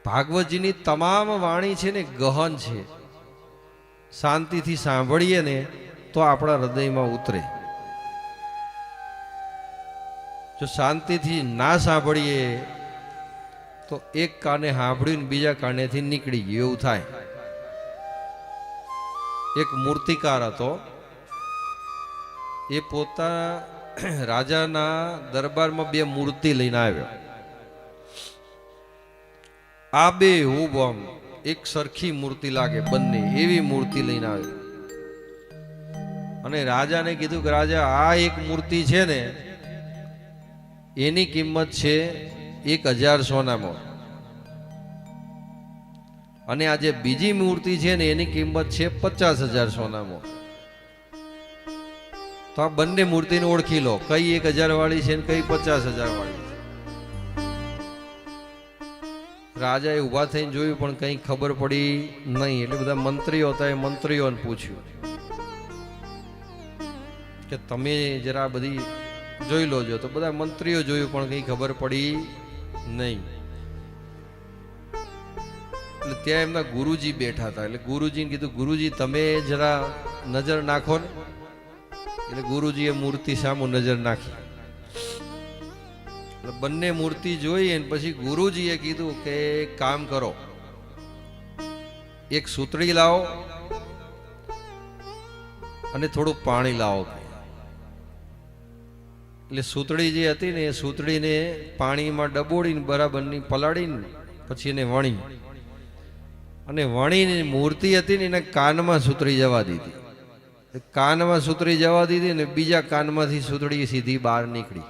ભાગવતજીની તમામ વાણી છે ને ગહન છે. શાંતિથી સાંભળીએ ને તો આપણા હૃદયમાં ઉતરે. જો શાંતિથી ના સાંભળીએ તો એક કાને સાંભળ્યું ને બીજા કાનેથી નીકળી ગયું એવું થાય. એક મૂર્તિકાર હતો, એ પોતાના રાજાના દરબારમાં બે મૂર્તિ લઈને આવ્યો. આ બે હુબહુ એક સરખી મૂર્તિ લાગે બંને, એવી મૂર્તિ લઈને આવ્યો. અને રાજાને કીધું કે રાજા, આ એક મૂર્તિ છે ને એની કિંમત છે 1000 સોનામાં, અને આ જે બીજી મૂર્તિ છે ને એની કિંમત છે 50,000 સોનામાં. તો આ બંને મૂર્તિને ઓળખી લો, કઈ 1000 વાળી છે ને કઈ 50,000 વાળી છે. રાજાએ ઊભા થઈને જોયું પણ કઈ ખબર પડી નહીં. એટલે બધા મંત્રીઓ હતા, એ મંત્રીઓને પૂછ્યું કે તમે જરા બધી જોઈ લોજો. તો બધા મંત્રીઓ જોયું પણ કઈ ખબર પડી નહીં. એટલે ત્યાં એમના ગુરુજી બેઠા હતા. એટલે ગુરુજીને કીધું, ગુરુજી તમે જરા નજર નાખો ને. એટલે ગુરુજીએ મૂર્તિ સામુ નજર નાખી. એટલે બંને મૂર્તિ જોઈ અને પછી ગુરુજીએ કીધું કે કામ કરો, એક સૂતળી લાવો અને થોડું પાણી લાવો. એટલે સૂતળી જે હતી ને એ સૂતળીને પાણીમાં ડબોડીને બરાબરની પલાળીને પછી એને વણી, અને વણીને મૂર્તિ હતી ને એને કાનમાં સૂતળી જવા દીધી. કાનમાં સૂતળી જવા દીધી ને બીજા કાનમાંથી સૂતળી સીધી બહાર નીકળી.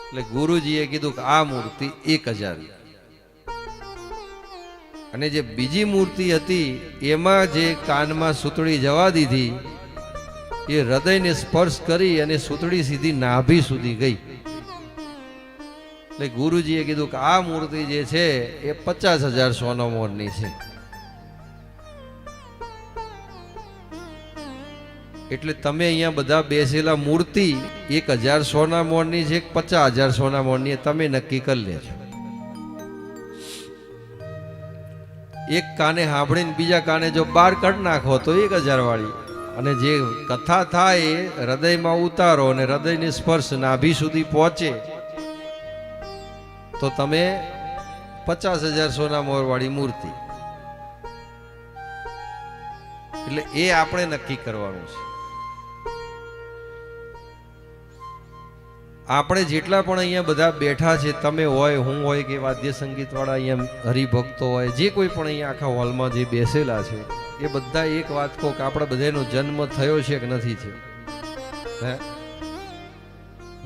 એટલે ગુરુજીએ કીધું કે આ મૂર્તિ 1000. અને જે બીજી મૂર્તિ હતી એમાં જે કાનમાં સૂતળી જવા દીધી એ હૃદયને સ્પર્શ કરી અને સૂતળી સીધી નાભી સુધી ગઈ. એટલે ગુરુજીએ કીધું કે આ મૂર્તિ જે છે એ 50,000 સોના મોરની છે. એટલે તમે અહીંયા બધા બેસેલા મૂર્તિ 1000 સોના મોરની છે કે 50,000 સોના મોરની, તમે નક્કી કરી લેજો. એક કાને સાંભળીને બીજા કાને જો બહાર કાઢી નાખો તો 1000 વાળી, અને જે કથા થાય એ હૃદયમાં ઉતારો અને હૃદયની સ્પર્શ નાભી સુધી પહોંચે તો તમે 50,000 સોના મોર વાળી મૂર્તિ. એટલે એ આપણે નક્કી કરવાનું છે. આપણે જેટલા પણ અહીંયા બધા બેઠા છે, તમે હોય, હું હોય કે વાદ્ય સંગીત વાળા અહીંયા હરિભક્તો હોય, જે કોઈ પણ અહીંયા આખા હોલમાં જે બેસેલા છે, એ બધા એક વાત કહો કે આપણા બધાનો જન્મ થયો છે કે નથી થયો? હે,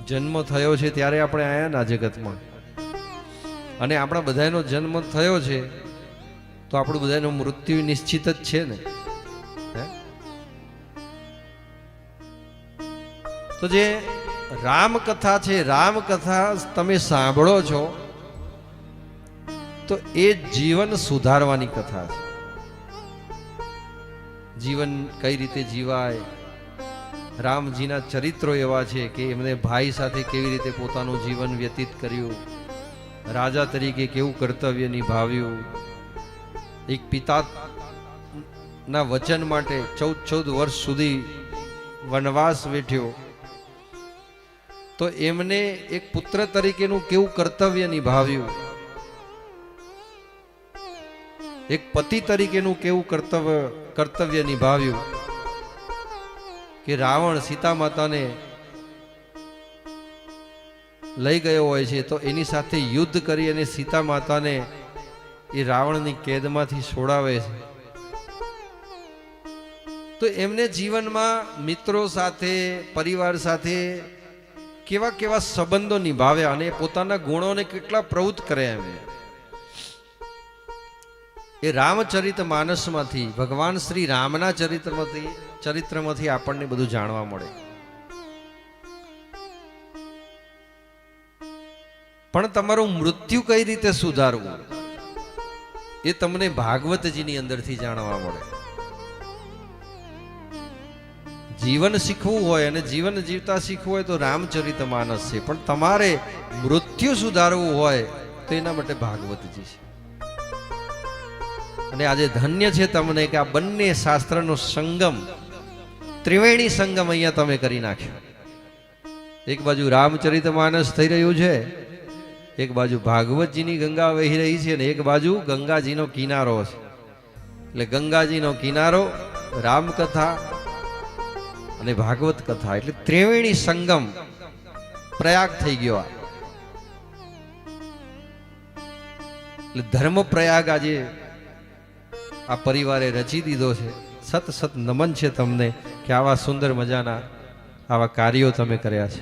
જન્મ થયો છે ત્યારે આપણે આયા ના જગતમાં, અને આપણા બધાનો જન્મ થયો છે તો આપણું બધાનું મૃત્યુ નિશ્ચિત જ છે ને. હે, તો જે રામકથા છે, રામકથા તમે સાંભળો છો તો એ જીવન સુધારવાની કથા છે. જીવન કઈ રીતે જીવાય, રામજીના ચરિત્રો એવા છે કે એમને ભાઈ સાથે કેવી રીતે પોતાનું જીવન વ્યતીત કર્યું, રાજા તરીકે કેવું કર્તવ્ય નિભાવ્યું, એક પિતા ના વચન માટે 14 વર્ષ સુધી વનવાસ વેઠ્યો તો એમને એક પુત્ર તરીકેનું કેવું કર્તવ્ય નિભાવ્યું, એક પતિ તરીકેનું કેવું કર્તવ્ય નિભાવ્યું કે રાવણ સીતા માતાને લઈ ગયો હોય છે તો એની સાથે યુદ્ધ કરી અને સીતા માતાને એ રાવણની કેદમાંથી છોડાવે છે. તો એમને જીવનમાં મિત્રો સાથે, પરિવાર સાથે કેવા કેવા સંબંધો નિભાવ્યા અને પોતાના ગુણોને કેટલા પ્રવૃત્ત કર્યા. એમને એ રામચરિત માનસમાંથી, ભગવાન શ્રી રામના ચરિત્રમાંથી આપણને બધું જાણવા મળે. પણ તમારું મૃત્યુ કઈ રીતે સુધારવું એ તમને ભાગવતજીની અંદરથી જાણવા મળે. જીવન શીખવું હોય અને જીવન જીવતા શીખવું હોય તો રામચરિત માનસ છે, પણ તમારે મૃત્યુ સુધારવું હોય તો એના માટે ભાગવતજી છે. અને આજે ધન્ય છે તમને કે આ બંને શાસ્ત્રનો સંગમ, ત્રિવેણી સંગમ અહીંયા તમે કરી નાખ્યો. એક બાજુ રામચરિતમાનસ થઈ રહ્યું છે, એક બાજુ ભાગવતજીની ગંગા વહી રહી છે, અને એક બાજુ ગંગાજીનો કિનારો છે. એટલે ગંગાજીનો કિનારો, રામકથા અને ભાગવત કથા, એટલે ત્રિવેણી સંગમ પ્રયાગ થઈ ગયો. એટલે ધર્મ પ્રયાગ આજે આ પરિવારે રચી દીધો છે. સત સત નમન છે તમને કે આવા સુંદર મજાના આવા કાર્યો તમે કર્યા છે.